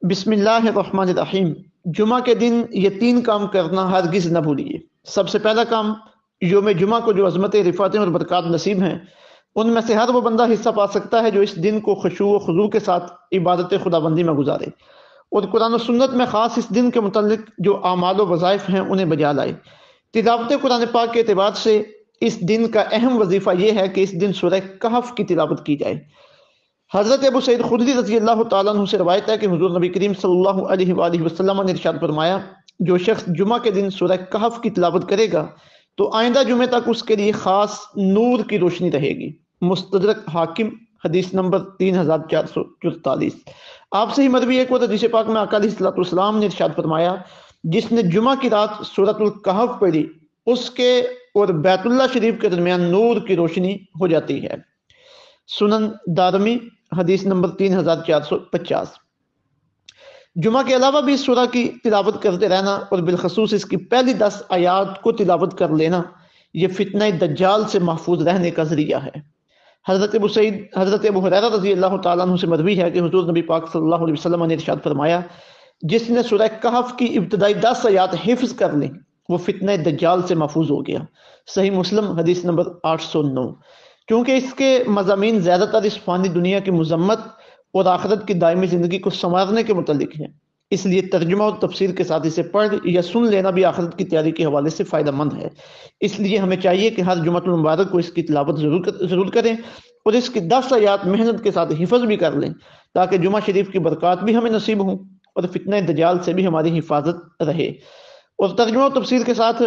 بسم اللہ الرحمن الرحیم۔ جمعہ کے دن یہ تین کام کرنا ہرگز نہ بھولیے۔ سب سے پہلا کام، یوم جمعہ کو جو عظمت رفعتیں اور برکات نصیب ہیں ان میں سے ہر وہ بندہ حصہ پا سکتا ہے جو اس دن کو خشوع و خضوع کے ساتھ عبادت خداوندی میں گزارے اور قرآن و سنت میں خاص اس دن کے متعلق جو اعمال و وظائف ہیں انہیں بجا لائے۔ تلاوت قرآن پاک کے اعتبار سے اس دن کا اہم وظیفہ یہ ہے کہ اس دن سورہ کہف کی تلاوت کی جائے۔ حضرت ابو سعید خدری رضی اللہ تعالیٰ عنہ سے روایت ہے کہ حضور نبی کریم صلی اللہ علیہ وآلہ وسلم نے ارشاد فرمایا، جو شخص جمعہ کے دن سورہ کہف کی تلاوت کرے گا تو آئندہ جمعے تک اس کے لیے خاص نور کی روشنی رہے گی۔ مستدرک حاکم، حدیث نمبر 3444۔ آپ سے ہی مروی ایک اور حدیث پاک میں آقا علیہ الصلوۃ والسلام نے ارشاد فرمایا، جس نے جمعہ کی رات سورۃ الکہف پڑھی اس کے اور بیت اللہ شریف کے درمیان نور کی روشنی ہو جاتی ہے۔ سنن دارمی، حدیث نمبر 3450۔ جمعہ کے علاوہ بھی اس سورہ کی تلاوت کرتے رہنا اور بالخصوص اس کی پہلی 10 آیات کو تلاوت کر لینا یہ فتنہ دجال سے محفوظ رہنے کا ذریعہ ہے۔ حضرت ابو ہریرہ رضی اللہ تعالیٰ عنہ سے مروی ہے کہ حضور نبی پاک صلی اللہ علیہ وسلم نے ارشاد فرمایا، جس نے سورہ کہف کی ابتدائی 10 آیات حفظ کر لیں وہ فتنہ دجال سے محفوظ ہو گیا۔ صحیح مسلم، حدیث نمبر 809۔ کیونکہ اس کے مضامین زیادہ تر اس فانی دنیا کی مذمت اور آخرت کی دائمی زندگی کو سنوارنے کے متعلق ہیں، اس لیے ترجمہ اور تفسیر کے ساتھ اسے پڑھ یا سن لینا بھی آخرت کی تیاری کے حوالے سے فائدہ مند ہے۔ اس لیے ہمیں چاہیے کہ ہر جمعۃ المبارک کو اس کی تلاوت ضرور کریں اور اس کی 10 آیات محنت کے ساتھ حفظ بھی کر لیں تاکہ جمعہ شریف کی برکات بھی ہمیں نصیب ہوں اور فتنہ دجال سے بھی ہماری حفاظت رہے، اور ترجمہ اور تفسیر کے ساتھ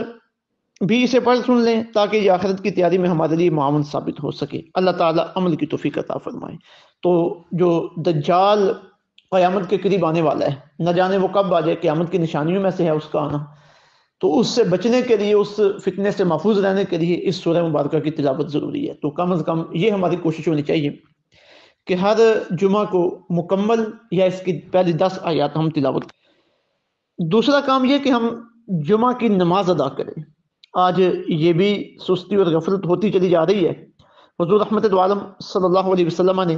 بھی اسے پڑھ سن لیں تاکہ یہ آخرت کی تیاری میں ہمارے لیے معاون ثابت ہو سکے۔ اللہ تعالیٰ عمل کی توفیق عطا فرمائے۔ تو جو دجال قیامت کے قریب آنے والا ہے، نہ جانے وہ کب آ جائے، قیامت کی نشانیوں میں سے ہے اس کا آنا، تو اس سے بچنے کے لیے، اس فتنے سے محفوظ رہنے کے لیے اس سورہ مبارکہ کی تلاوت ضروری ہے۔ تو کم از کم یہ ہماری کوشش ہونی چاہیے کہ ہر جمعہ کو مکمل یا اس کی پہلی 10 آیات ہم تلاوت کریں۔ دوسرا کام یہ کہ ہم جمعہ کی نماز ادا کریں۔ آج یہ بھی سستی اور غفلت ہوتی چلی جا رہی ہے۔ حضور رحمت عالم صلی اللہ علیہ وسلم نے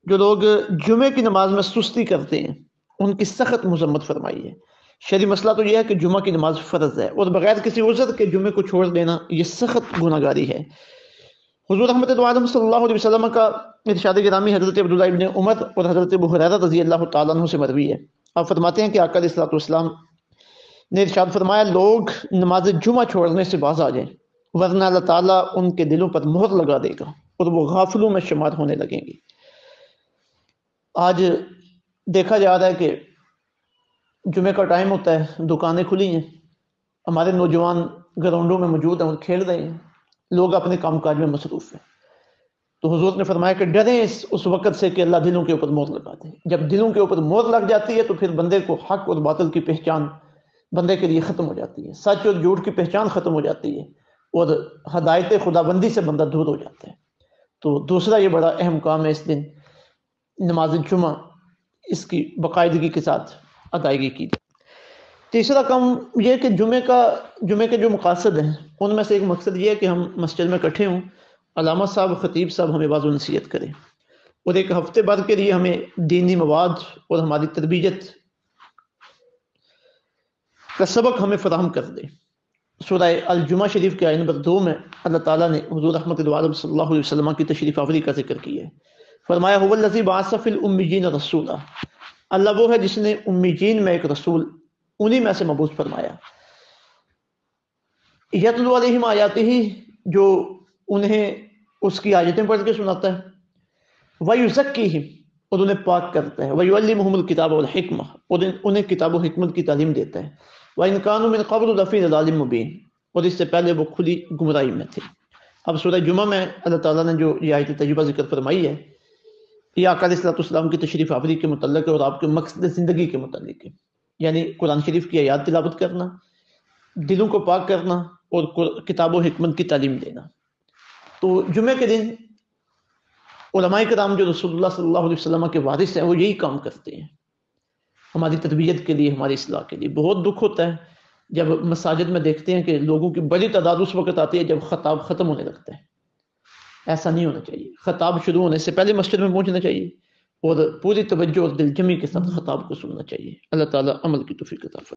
جو لوگ جمعے کی نماز میں سستی کرتے ہیں ان کی سخت مذمت فرمائی ہے۔ شرعی مسئلہ تو یہ ہے کہ جمعہ کی نماز فرض ہے اور بغیر کسی عذر کے جمعے کو چھوڑ دینا یہ سخت گناہگاری ہے۔ حضور رحمت عالم صلی اللہ علیہ وسلم کا ارشاد گرامی حضرت عبداللہ ابن عمر اور حضرت ابو ہریرہ رضی اللہ تعالیٰ عنہ سے مروی ہے۔ آپ فرماتے ہیں کہ آقا علیہ الصلوۃ والسلام نے ارشاد فرمایا، لوگ نماز جمعہ چھوڑنے سے باز آ جائیں ورنہ اللہ تعالیٰ ان کے دلوں پر مہر لگا دے گا اور وہ غافلوں میں شمار ہونے لگیں گے۔ آج دیکھا جا رہا ہے کہ جمعہ کا ٹائم ہوتا ہے، دکانیں کھلی ہیں، ہمارے نوجوان گراؤنڈوں میں موجود ہیں اور کھیل رہے ہیں، لوگ اپنے کام کاج میں مصروف ہیں۔ تو حضور نے فرمایا کہ ڈریں اس وقت سے کہ اللہ دلوں کے اوپر مہر لگا دے۔ جب دلوں کے اوپر مہر لگ جاتی ہے تو پھر بندے کو حق اور باطل کی پہچان بندے کے لیے ختم ہو جاتی ہے، سچ اور جھوٹ کی پہچان ختم ہو جاتی ہے اور ہدایت خداوندی سے بندہ دور ہو جاتا ہے۔ تو دوسرا یہ بڑا اہم کام ہے اس دن نماز جمعہ، اس کی باقاعدگی کے ساتھ ادائیگی کی جائے۔ تیسرا کام یہ کہ جمعے کے جو مقاصد ہیں ان میں سے ایک مقصد یہ ہے کہ ہم مسجد میں اکٹھے ہوں، علامہ صاحب، خطیب صاحب ہمیں واعظ و نصیحت کریں اور ایک ہفتے بھر کے لیے ہمیں دینی مواد اور ہماری تربیت کا سبق ہمیں فراہم کر دیں۔ سورہ الجمعہ شریف کے آیت نمبر 2 میں اللہ تعالیٰ نے حضور رحمت عالم صلی اللہ علیہ وسلم کی تشریف آوری کا ذکر کیا ہے۔ فرمایا، هو الذی بعث فی الامیین رسولا، اللہ وہ ہے جس نے امیین میں ایک رسول انہی میں سے مبعوث فرمایا، یتلو علیہم آیاتہ، جو انہیں اس کی آیتیں پڑھ کے سناتا ہے، ویزکیہم، اور انہیں پاک کرتا ہے، ویعلمہم الکتاب والحکمہ، اور انہیں کتاب و حکمت کی تعلیم دیتا ہے، وَإِن كَانُوا مِن قَبْلُ لَفِي ضَلَالٍ مُبِينٍ، اور اس سے پہلے وہ کھلی گمراہی میں تھے۔ اب سورہ جمعہ میں اللہ تعالیٰ نے جو یہ آیت تجربہ ذکر فرمائی ہے یہ آقا علیہ الصلوۃ والسلام کی تشریف آوری کے متعلق ہے اور آپ کے مقصد زندگی کے متعلق ہے، یعنی قرآن شریف کی آیات تلاوت کرنا، دلوں کو پاک کرنا اور کتاب و حکمت کی تعلیم دینا۔ تو جمعے کے دن علماء کرام جو رسول اللہ صلی اللہ علیہ وسلم کے وارث ہیں وہ یہی کام کرتے ہیں، ہماری تربیت کے لیے، ہماری اصلاح کے لیے۔ بہت دکھ ہوتا ہے جب مساجد میں دیکھتے ہیں کہ لوگوں کی بڑی تعداد اس وقت آتی ہے جب خطاب ختم ہونے لگتا ہے۔ ایسا نہیں ہونا چاہیے، خطاب شروع ہونے سے پہلے مسجد میں پہنچنا چاہیے اور پوری توجہ اور دل جمی کے ساتھ خطاب کو سننا چاہیے۔ اللہ تعالیٰ عمل کی توفیق عطا فرمائے۔